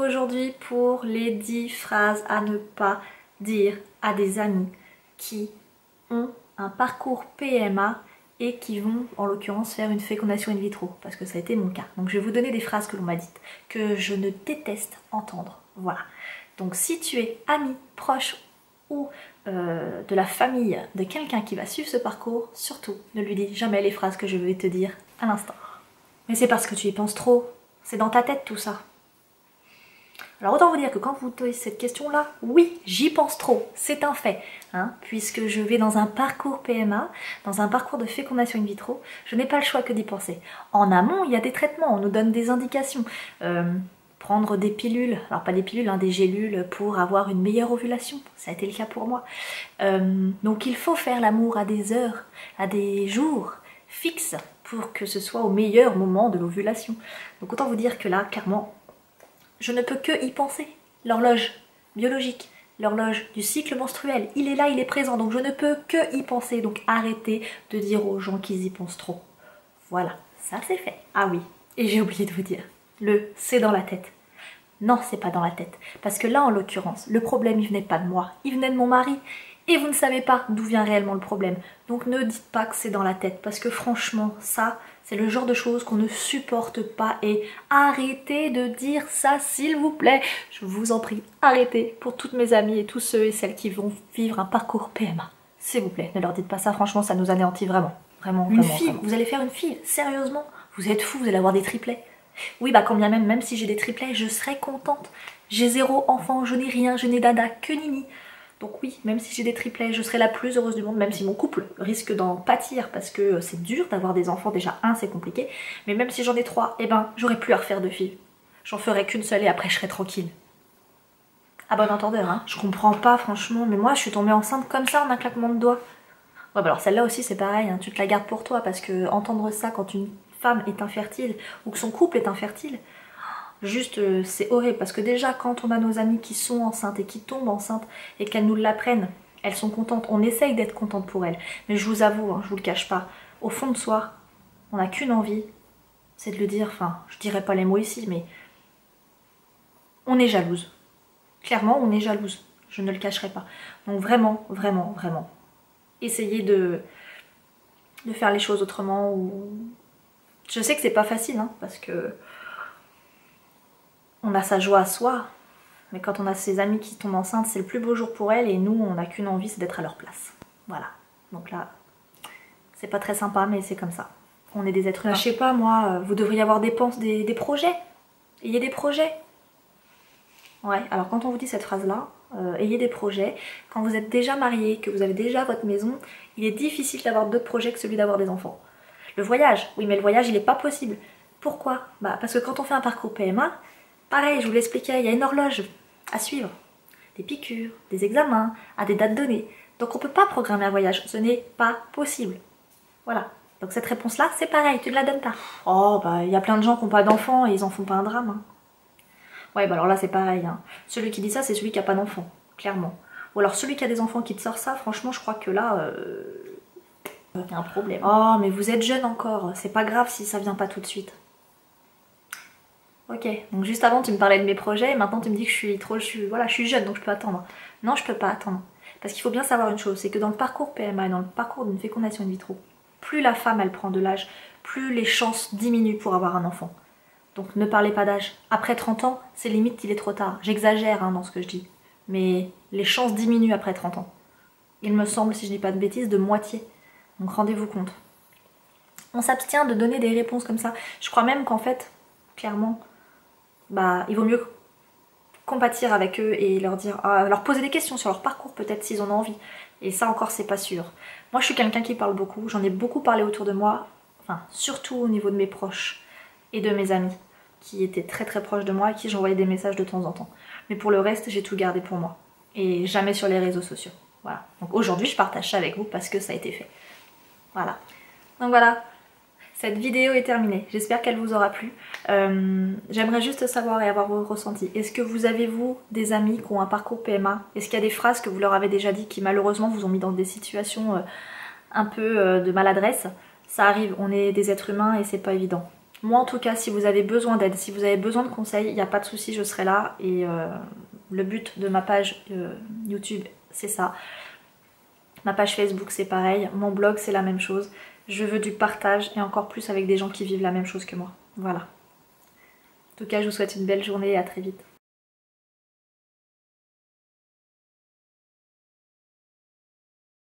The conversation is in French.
aujourd'hui pour les 10 phrases à ne pas dire à des amis qui ont un parcours PMA et qui vont en l'occurrence faire une fécondation in vitro, parce que ça a été mon cas. Donc je vais vous donner des phrases que l'on m'a dites, que je ne déteste entendre. Voilà. Donc si tu es ami, proche ou de la famille de quelqu'un qui va suivre ce parcours, surtout ne lui dis jamais les phrases que je vais te dire à l'instant. Mais c'est parce que tu y penses trop, c'est dans ta tête tout ça. Alors autant vous dire que quand vous posez cette question-là, oui, j'y pense trop, c'est un fait. Hein, puisque je vais dans un parcours PMA, dans un parcours de fécondation in vitro, je n'ai pas le choix que d'y penser. En amont, il y a des traitements, on nous donne des indications. Prendre des pilules, alors pas des pilules, hein, des gélules pour avoir une meilleure ovulation, ça a été le cas pour moi. Donc il faut faire l'amour à des heures, à des jours fixes pour que ce soit au meilleur moment de l'ovulation. Donc autant vous dire que là, clairement, je ne peux que y penser. L'horloge biologique, l'horloge du cycle menstruel, il est là, il est présent, donc je ne peux que y penser. Donc arrêtez de dire aux gens qu'ils y pensent trop. Voilà, ça c'est fait. Ah oui, et j'ai oublié de vous dire, c'est dans la tête. Non, c'est pas dans la tête. Parce que là, en l'occurrence, le problème, il venait pas de moi, il venait de mon mari. Et vous ne savez pas d'où vient réellement le problème. Donc ne dites pas que c'est dans la tête, parce que franchement, ça, c'est le genre de choses qu'on ne supporte pas. Et arrêtez de dire ça, s'il vous plaît. Je vous en prie, arrêtez pour toutes mes amies et tous ceux et celles qui vont vivre un parcours PMA. S'il vous plaît, ne leur dites pas ça, franchement, ça nous anéantit vraiment. Vraiment, une fille, vraiment. Vous allez faire une fille, sérieusement? Vous êtes fous, vous allez avoir des triplets. Oui, bah quand bien même si j'ai des triplets, je serai contente. J'ai 0 enfant, je n'ai rien, je n'ai dada, que nini. Donc oui, même si j'ai des triplets, je serai la plus heureuse du monde, même si mon couple risque d'en pâtir, parce que c'est dur d'avoir des enfants, déjà c'est compliqué, mais même si j'en ai 3, eh ben, j'aurai plus à refaire de filles. J'en ferai qu'une seule et après je serai tranquille. À bon entendeur, hein. Je comprends pas franchement, mais moi je suis tombée enceinte comme ça en un claquement de doigts. Ouais, bah alors celle-là aussi c'est pareil, hein. Tu te la gardes pour toi, parce que entendre ça quand une femme est infertile, ou que son couple est infertile, juste, c'est horrible, parce que déjà, quand on a nos amies qui sont enceintes et qui tombent enceintes et qu'elles nous l'apprennent, elles sont contentes, on essaye d'être contente pour elles. Mais je vous avoue, hein, je vous le cache pas, au fond de soi, on n'a qu'une envie, c'est de le dire, enfin, je dirais pas les mots ici, mais on est jalouse. Clairement, on est jalouse, je ne le cacherai pas. Donc vraiment, vraiment, vraiment, essayez de faire les choses autrement. Ou... Je sais que c'est pas facile, hein, parce que on a sa joie à soi, mais quand on a ses amis qui tombent enceintes, c'est le plus beau jour pour elles, et nous, on n'a qu'une envie, c'est d'être à leur place. Voilà. Donc là, c'est pas très sympa, mais c'est comme ça. On est des êtres humains. Je sais pas, moi, vous devriez avoir des projets. Ayez des projets. Ouais, alors quand on vous dit cette phrase-là, ayez des projets. Quand vous êtes déjà marié, que vous avez déjà votre maison, il est difficile d'avoir d'autres projets que celui d'avoir des enfants. Le voyage, oui, mais le voyage, il n'est pas possible. Pourquoi? Bah, parce que quand on fait un parcours PMA, pareil, je vous l'expliquais, il y a une horloge à suivre. Des piqûres, des examens, à des dates données. Donc on ne peut pas programmer un voyage, ce n'est pas possible. Voilà. Donc cette réponse-là, c'est pareil, tu ne la donnes pas. Oh, bah il y a plein de gens qui n'ont pas d'enfants et ils en font pas un drame. Hein. Ouais, bah alors là c'est pareil. Hein. Celui qui dit ça, c'est celui qui n'a pas d'enfant, clairement. Ou alors celui qui a des enfants qui te sort ça, franchement, je crois que là, il y a un problème. Oh, mais vous êtes jeune encore, c'est pas grave si ça vient pas tout de suite. Ok, donc juste avant tu me parlais de mes projets et maintenant tu me dis que je suis jeune donc je peux attendre. Non, je peux pas attendre. Parce qu'il faut bien savoir une chose, c'est que dans le parcours PMA et dans le parcours d'une fécondation in vitro, plus la femme elle prend de l'âge, plus les chances diminuent pour avoir un enfant. Donc ne parlez pas d'âge. Après 30 ans, c'est limite qu'il est trop tard. J'exagère hein, dans ce que je dis. Mais les chances diminuent après 30 ans. Il me semble, si je dis pas de bêtises, de moitié. Donc rendez-vous compte. On s'abstient de donner des réponses comme ça. Je crois même qu'en fait, clairement, bah, il vaut mieux compatir avec eux et leur dire, leur poser des questions sur leur parcours peut-être s'ils en ont envie. Et ça encore c'est pas sûr. Moi je suis quelqu'un qui parle beaucoup, j'en ai beaucoup parlé autour de moi, enfin surtout au niveau de mes proches et de mes amis qui étaient très très proches de moi et qui j'envoyais des messages de temps en temps. Mais pour le reste j'ai tout gardé pour moi et jamais sur les réseaux sociaux. Voilà. Donc aujourd'hui je partage ça avec vous parce que ça a été fait. Voilà. Donc voilà. Cette vidéo est terminée, j'espère qu'elle vous aura plu. J'aimerais juste savoir et avoir vos ressentis. Est-ce que vous avez, vous, des amis qui ont un parcours PMA? Est-ce qu'il y a des phrases que vous leur avez déjà dit qui malheureusement vous ont mis dans des situations un peu de maladresse? Ça arrive, on est des êtres humains et c'est pas évident. Moi en tout cas, si vous avez besoin d'aide, si vous avez besoin de conseils, il n'y a pas de souci, je serai là. Et le but de ma page YouTube, c'est ça. Ma page Facebook, c'est pareil. Mon blog, c'est la même chose. Je veux du partage et encore plus avec des gens qui vivent la même chose que moi. Voilà. En tout cas, je vous souhaite une belle journée et à très vite.